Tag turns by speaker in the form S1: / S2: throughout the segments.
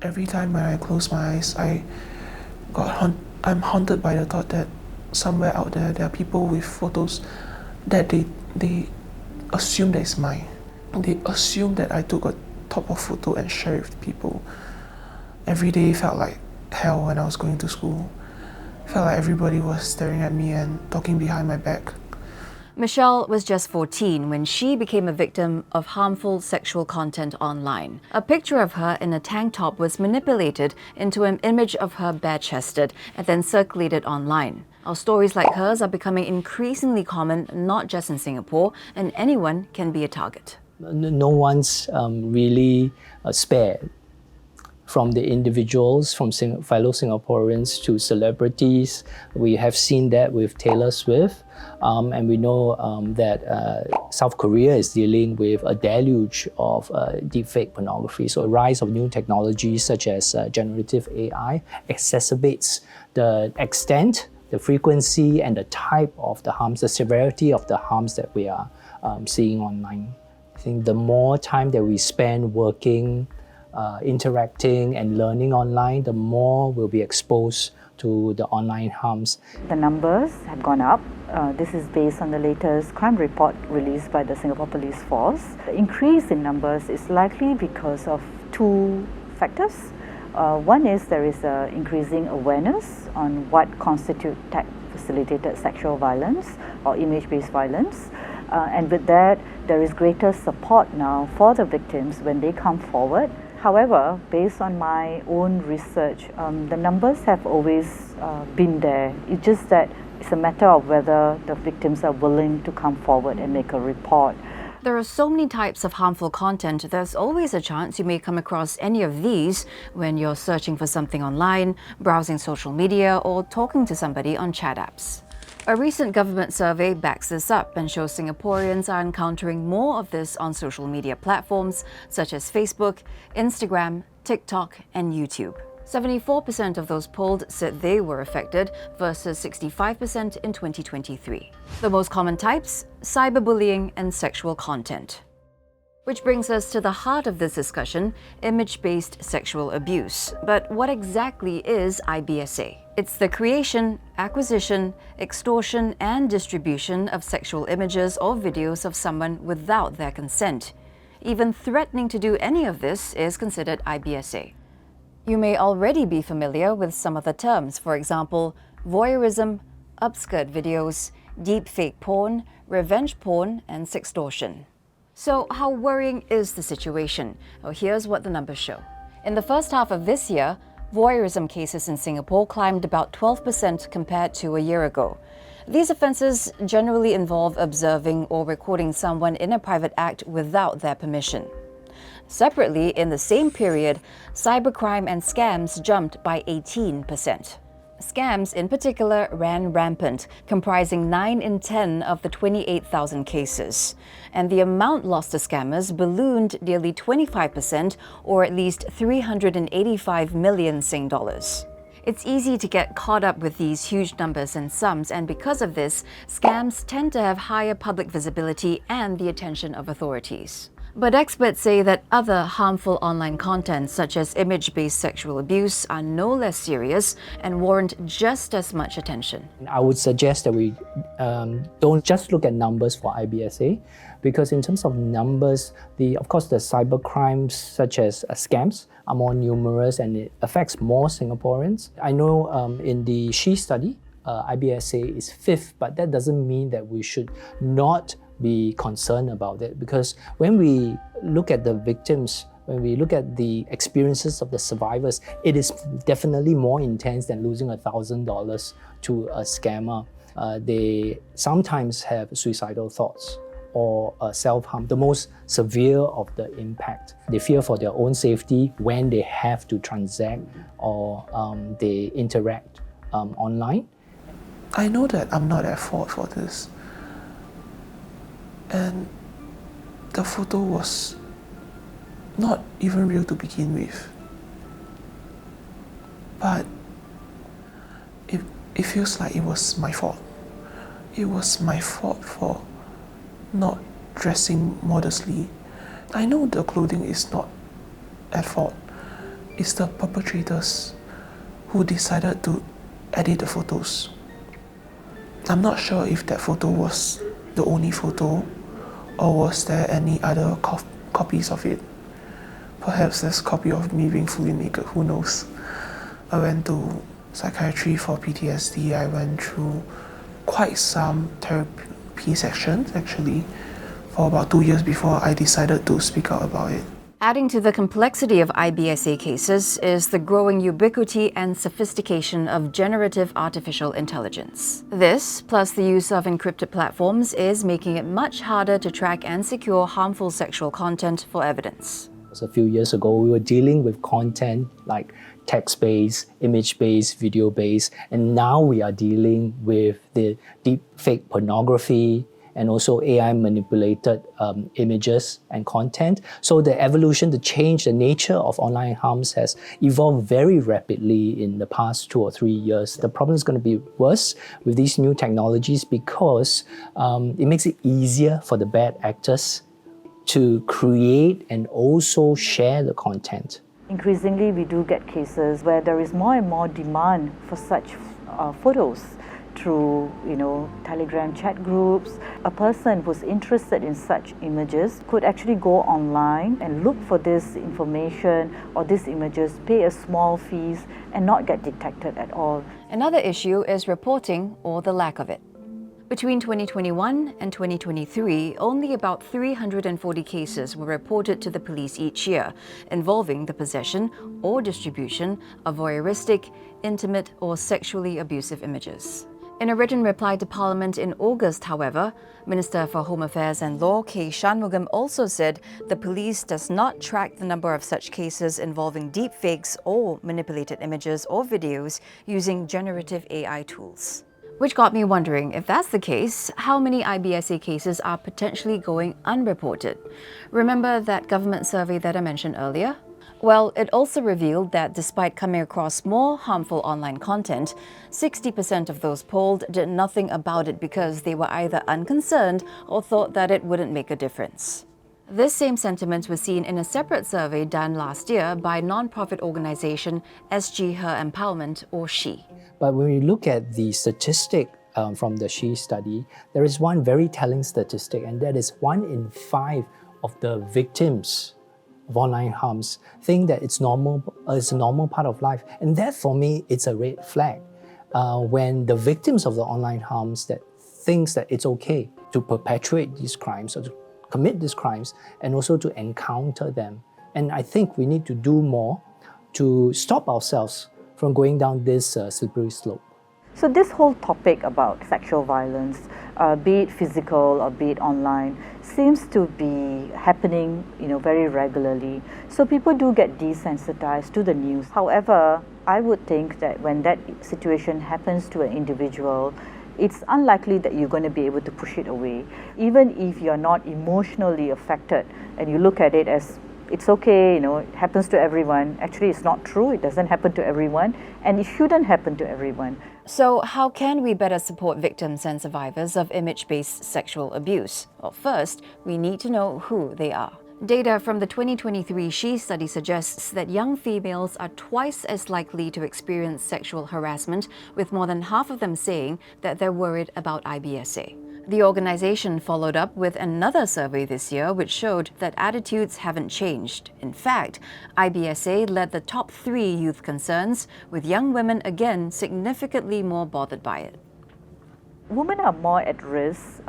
S1: Every time when I close my eyes, I'm haunted by the thought that somewhere out there are people with photos that they assume that it's mine. They assume that I took a top-off photo and shared it with people. Every day felt like hell when I was going to school. Felt like everybody was staring at me and talking behind my back.
S2: Michelle was just 14 when she became a victim of harmful sexual content online. A picture of her in a tank top was manipulated into an image of her bare-chested and then circulated online. Our stories like hers are becoming increasingly common, not just in Singapore, and anyone can be a target.
S3: No one's really spared. From the individuals, from fellow Singaporeans to celebrities. We have seen that with Taylor Swift, and we know that South Korea is dealing with a deluge of deepfake pornography. So a rise of new technologies such as generative AI exacerbates the extent, the frequency, and the type of the harms, the severity of the harms that we are seeing online. I think the more time that we spend working, interacting and learning online, the more we'll be exposed to the online harms.
S4: The numbers have gone up. This is based on the latest crime report released by the Singapore Police Force. The increase in numbers is likely because of two factors. One is there is increasing awareness on what constitutes tech-facilitated sexual violence or image-based violence. And with that, there is greater support now for the victims when they come forward. However, based on my own research, the numbers have always been there. It's just that it's a matter of whether the victims are willing to come forward and make a report.
S2: There are so many types of harmful content, there's always a chance you may come across any of these when you're searching for something online, browsing social media, or talking to somebody on chat apps. A recent government survey backs this up and shows Singaporeans are encountering more of this on social media platforms such as Facebook, Instagram, TikTok, and YouTube. 74% of those polled said they were affected versus 65% in 2023. The most common types: cyberbullying and sexual content. Which brings us to the heart of this discussion, image-based sexual abuse. But what exactly is IBSA? It's the creation, acquisition, extortion, and distribution of sexual images or videos of someone without their consent. Even threatening to do any of this is considered IBSA. You may already be familiar with some of the terms, for example, voyeurism, upskirt videos, deepfake porn, revenge porn, and sextortion. So how worrying is the situation? Well, here's what the numbers show. In the first half of this year, voyeurism cases in Singapore climbed about 12% compared to a year ago. These offences generally involve observing or recording someone in a private act without their permission. Separately, in the same period, cybercrime and scams jumped by 18%. Scams in particular ran rampant, comprising 9 in 10 of the 28,000 cases. And the amount lost to scammers ballooned nearly 25%, or at least 385 million Sing dollars. It's easy to get caught up with these huge numbers and sums, and because of this, scams tend to have higher public visibility and the attention of authorities. But experts say that other harmful online content, such as image-based sexual abuse, are no less serious and warrant just as much attention.
S3: I would suggest that we don't just look at numbers for IBSA, because in terms of numbers, of course the cyber crimes such as scams are more numerous and it affects more Singaporeans. I know in the SHE study, IBSA is 5th, but that doesn't mean that we should not be concerned about it, because when we look at the victims, when we look at the experiences of the survivors, it is definitely more intense than losing $1,000 to a scammer. They sometimes have suicidal thoughts or self-harm, the most severe of the impact. They fear for their own safety when they have to transact or they interact online.
S1: I know that I'm not at fault for this. And the photo was not even real to begin with. But it feels like it was my fault. It was my fault for not dressing modestly. I know the clothing is not at fault, it's the perpetrators who decided to edit the photos. I'm not sure if that photo was the only photo or was there any other copies of it. Perhaps there's a copy of me being fully naked, who knows. I went to psychiatry for PTSD. I went through quite some therapy sessions actually for about 2 years before I decided to speak out about it.
S2: Adding to the complexity of IBSA cases is the growing ubiquity and sophistication of generative artificial intelligence. This, plus the use of encrypted platforms, is making it much harder to track and secure harmful sexual content for evidence.
S3: A few years ago, we were dealing with content like text-based, image-based, video-based, and now we are dealing with the deep fake pornography and also AI-manipulated images and content. So the evolution, the change, the nature of online harms has evolved very rapidly in the past 2 or 3 years. The problem is going to be worse with these new technologies because it makes it easier for the bad actors to create and also share the content.
S4: Increasingly, we do get cases where there is more and more demand for such photos through, Telegram chat groups. A person who's interested in such images could actually go online and look for this information or these images, pay a small fees, and not get detected at all.
S2: Another issue is reporting or the lack of it. Between 2021 and 2023, only about 340 cases were reported to the police each year involving the possession or distribution of voyeuristic, intimate, or sexually abusive images. In a written reply to Parliament in August, however, Minister for Home Affairs and Law K. Shanmugam also said the police does not track the number of such cases involving deepfakes or manipulated images or videos using generative AI tools. Which got me wondering, if that's the case, how many IBSA cases are potentially going unreported? Remember that government survey that I mentioned earlier? Well, it also revealed that despite coming across more harmful online content, 60% of those polled did nothing about it because they were either unconcerned or thought that it wouldn't make a difference. This same sentiment was seen in a separate survey done last year by non-profit organization SG Her Empowerment, or SHE.
S3: But when we look at the statistic from the SHE study, there is one very telling statistic, and that is 1 in 5 of the victims of online harms think that it's a normal part of life. And that, for me, it's a red flag. When the victims of the online harms that thinks that it's okay to perpetuate these crimes or to commit these crimes and also to encounter them. And I think we need to do more to stop ourselves from going down this slippery slope.
S4: So this whole topic about sexual violence, be it physical or be it online, seems to be happening, very regularly. So people do get desensitized to the news. However, I would think that when that situation happens to an individual, it's unlikely that you're going to be able to push it away. Even if you're not emotionally affected and you look at it as it's okay, it happens to everyone. Actually, it's not true. It doesn't happen to everyone, and it shouldn't happen to everyone.
S2: So how can we better support victims and survivors of image-based sexual abuse? Well, first, we need to know who they are. Data from the 2023 SHE study suggests that young females are twice as likely to experience sexual harassment, with more than half of them saying that they're worried about IBSA. The organization followed up with another survey this year which showed that attitudes haven't changed. In fact, IBSA led the top 3 youth concerns, with young women again significantly more bothered by it.
S4: Women are more at risk,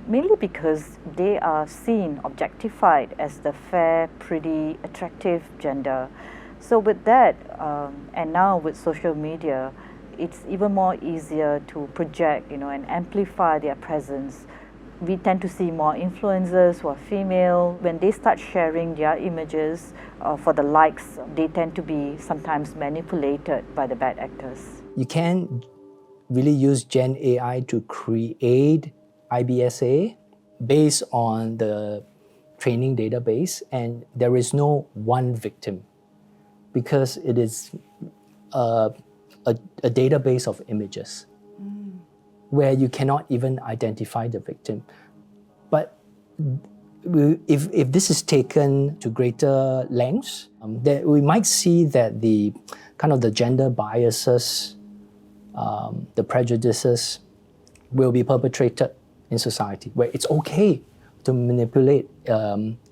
S4: mainly because they are seen, objectified as the fair, pretty, attractive gender. So with that, and now with social media, it's even more easier to project, and amplify their presence. We tend to see more influencers who are female. When they start sharing their images for the likes, they tend to be sometimes manipulated by the bad actors.
S3: You can really use Gen AI to create IBSA based on the training database, and there is no one victim because it is a database of images where you cannot even identify the victim. But if this is taken to greater lengths, then we might see that the kind of the gender biases, the prejudices will be perpetrated in society, where it's okay to manipulate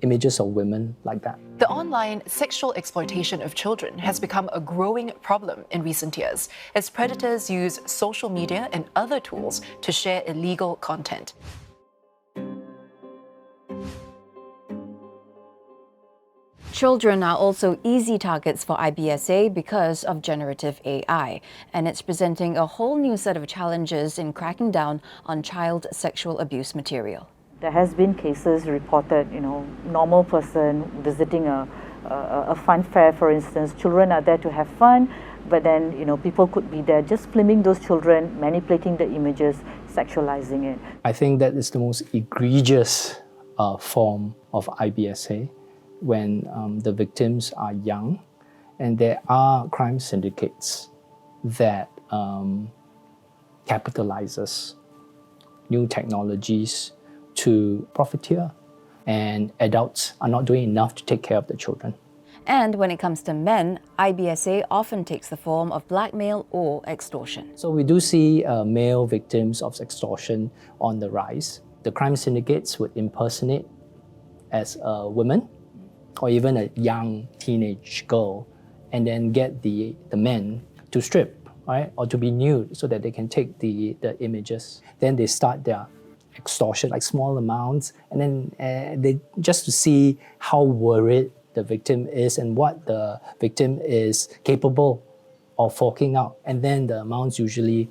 S3: images of women like that.
S5: The online sexual exploitation of children has become a growing problem in recent years as predators use social media and other tools to share illegal content.
S2: Children are also easy targets for IBSA because of generative AI, and it's presenting a whole new set of challenges in cracking down on child sexual abuse material.
S4: There has been cases reported, normal person visiting a fun fair, for instance. Children are there to have fun, but then, people could be there just filming those children, manipulating the images, sexualizing it.
S3: I think that is the most egregious form of IBSA when the victims are young, and there are crime syndicates that capitalizes new technologies to profiteer, and adults are not doing enough to take care of the children.
S2: And when it comes to men, IBSA often takes the form of blackmail or extortion.
S3: So we do see male victims of extortion on the rise. The crime syndicates would impersonate as a woman or even a young teenage girl, and then get the men to strip, right, or to be nude so that they can take the images. Then they start their extortion, like small amounts, and then they just to see how worried the victim is and what the victim is capable of forking out. And then the amounts usually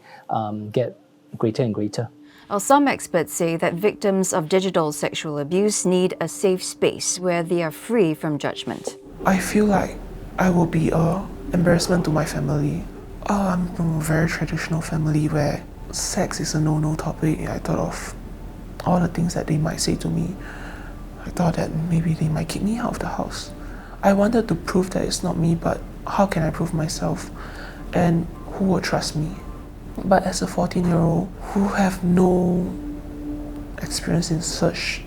S3: get greater and greater.
S2: Well, some experts say that victims of digital sexual abuse need a safe space where they are free from judgment.
S1: I feel like I will be an embarrassment to my family. I'm from a very traditional family where sex is a no-no topic. I thought of all the things that they might say to me. I thought that maybe they might kick me out of the house. I wanted to prove that it's not me, but how can I prove myself? And who will trust me? But as a 14-year-old who have no experience in such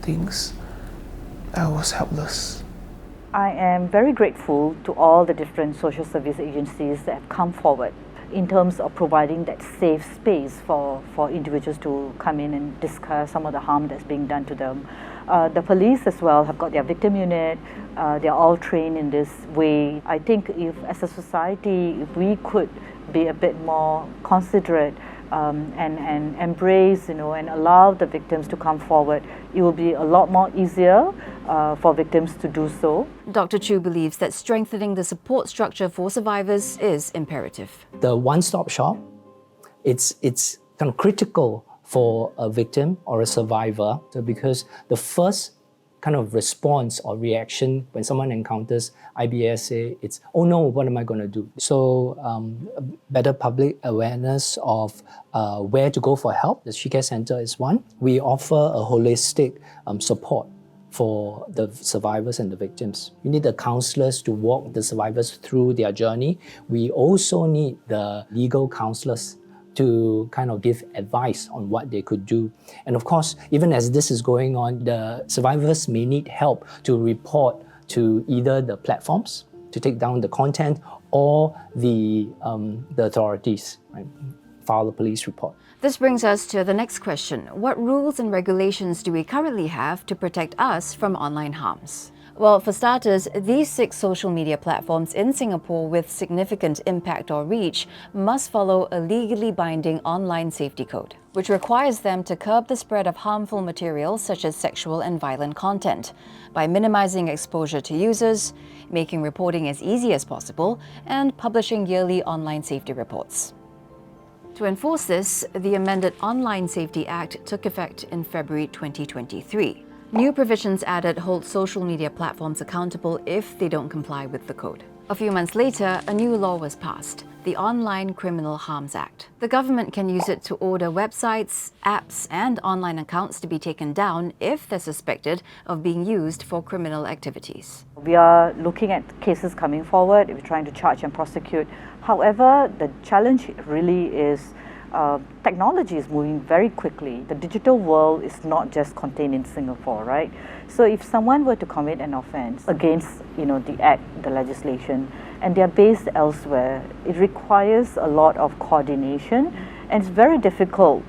S1: things, I was helpless.
S4: I am very grateful to all the different social service agencies that have come forward in terms of providing that safe space for individuals to come in and discuss some of the harm that's being done to them. The police as well have got their victim unit. They're all trained in this way. I think if as a society, if we could be a bit more considerate and embrace, and allow the victims to come forward, it will be a lot more easier for victims to do so.
S2: Dr. Chu believes that strengthening the support structure for survivors is imperative.
S3: The one-stop shop, it's kind of critical for a victim or a survivor, because the first kind of response or reaction when someone encounters IBSA, it's, oh no, what am I going to do? So better public awareness of where to go for help. The She Care Center is one. We offer a holistic support for the survivors and the victims. We need the counselors to walk the survivors through their journey. We also need the legal counselors to kind of give advice on what they could do. And of course, even as this is going on, the survivors may need help to report to either the platforms to take down the content or the authorities, right? File a police report.
S2: This brings us to the next question. What rules and regulations do we currently have to protect us from online harms? Well, for starters, these 6 social media platforms in Singapore with significant impact or reach must follow a legally binding online safety code, which requires them to curb the spread of harmful materials such as sexual and violent content by minimizing exposure to users, making reporting as easy as possible, and publishing yearly online safety reports. To enforce this, the amended Online Safety Act took effect in February 2023. New provisions added hold social media platforms accountable if they don't comply with the code. A few months later, a new law was passed, the Online Criminal Harms Act. The government can use it to order websites, apps, and online accounts to be taken down if they're suspected of being used for criminal activities.
S4: We are looking at cases coming forward. We're trying to charge and prosecute. However, the challenge really is technology is moving very quickly. The digital world is not just contained in Singapore, right? So if someone were to commit an offence against, the act, the legislation, and they're based elsewhere, it requires a lot of coordination, and it's very difficult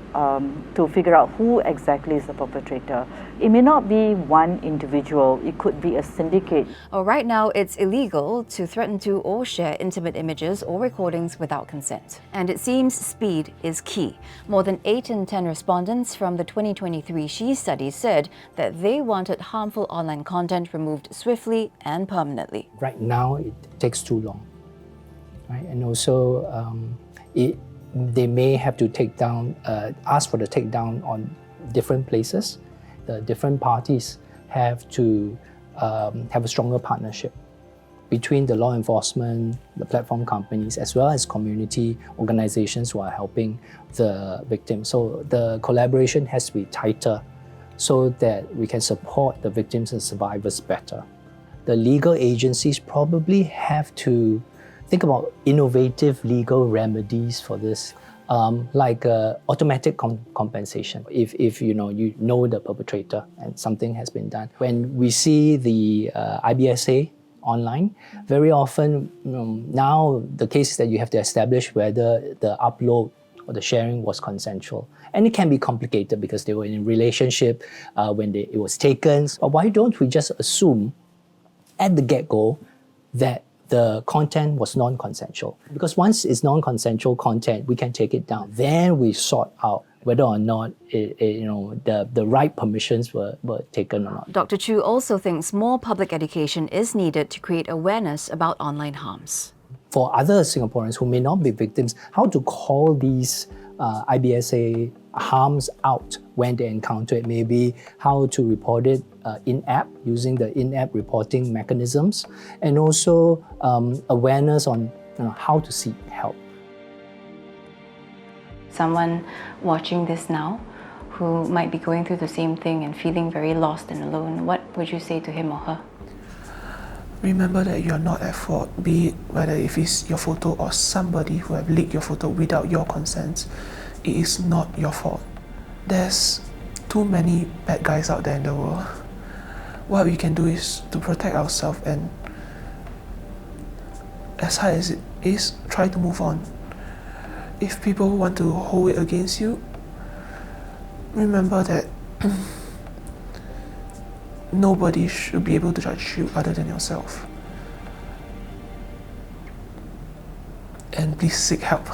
S4: to figure out who exactly is the perpetrator. It may not be one individual, it could be a syndicate.
S2: Right now, it's illegal to threaten to or share intimate images or recordings without consent. And it seems speed is key. More than 8 in 10 respondents from the 2023 SHE study said that they wanted harmful online content removed swiftly and permanently.
S3: Right now, it takes too long, right? And also, they may have to ask for the takedown on different places. The different parties have to have a stronger partnership between the law enforcement, the platform companies, as well as community organizations who are helping the victim. So the collaboration has to be tighter so that we can support the victims and survivors better. The legal agencies probably have to think about innovative legal remedies for this, like automatic compensation. If you know the perpetrator and something has been done. When we see the IBSA online, very often now the case is that you have to establish whether the upload or the sharing was consensual. And it can be complicated because they were in a relationship when it was taken. But why don't we just assume at the get-go that the content was non-consensual? Because once it's non-consensual content, we can take it down. Then we sort out whether or not the right permissions were taken or not.
S2: Dr. Chu also thinks more public education is needed to create awareness about online harms.
S3: For other Singaporeans who may not be victims, how to call these IBSA harms out when they encounter it, maybe how to report it in-app using the in-app reporting mechanisms, and also awareness on how to seek help.
S6: Someone watching this now who might be going through the same thing and feeling very lost and alone, what would you say to him or her?
S1: Remember that you're not at fault, be it whether if it's your photo or somebody who have leaked your photo without your consent. It is not your fault. There's too many bad guys out there in the world. What we can do is to protect ourselves, and as hard as it is, try to move on. If people want to hold it against you, remember that nobody should be able to judge you other than yourself. And please seek help.